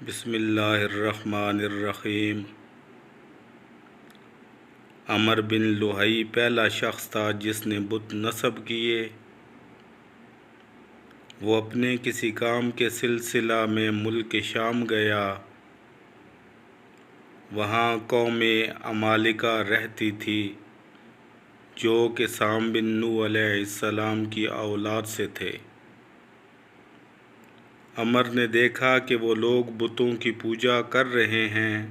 بسم اللہ الرحمن الرحیم۔ عمر بن لوہی پہلا شخص تھا جس نے بت نصب کیے۔ وہ اپنے کسی کام کے سلسلہ میں ملک شام گیا۔ وہاں قوم عمالقہ رہتی تھی جو کہ سام بن نوح علیہ السلام کی اولاد سے تھے۔ عمر نے دیکھا کہ وہ لوگ بتوں کی پوجا کر رہے ہیں۔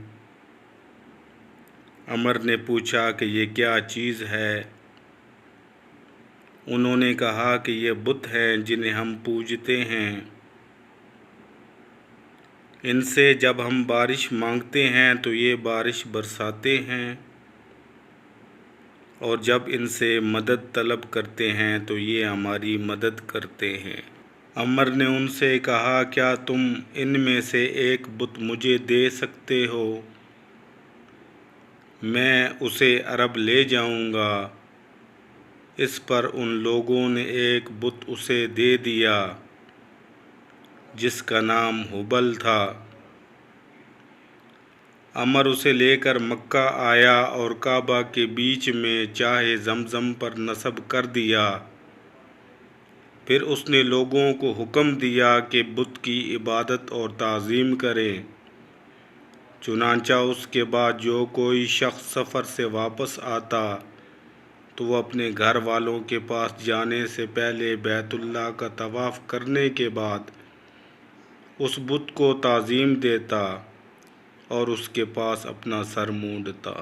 عمر نے پوچھا کہ یہ کیا چیز ہے؟ انہوں نے کہا کہ یہ بت ہیں جنہیں ہم پوجتے ہیں۔ ان سے جب ہم بارش مانگتے ہیں تو یہ بارش برساتے ہیں، اور جب ان سے مدد طلب کرتے ہیں تو یہ ہماری مدد کرتے ہیں۔ عمر نے ان سے کہا، کیا تم ان میں سے ایک بت مجھے دے سکتے ہو؟ میں اسے عرب لے جاؤں گا۔ اس پر ان لوگوں نے ایک بت اسے دے دیا جس کا نام ہبل تھا۔ عمر اسے لے کر مکہ آیا اور کعبہ کے بیچ میں چاہ زمزم پر نصب کر دیا۔ پھر اس نے لوگوں کو حکم دیا کہ بت کی عبادت اور تعظیم کریں۔ چنانچہ اس کے بعد جو کوئی شخص سفر سے واپس آتا تو وہ اپنے گھر والوں کے پاس جانے سے پہلے بیت اللہ کا طواف کرنے کے بعد اس بت کو تعظیم دیتا اور اس کے پاس اپنا سر مونڈتا۔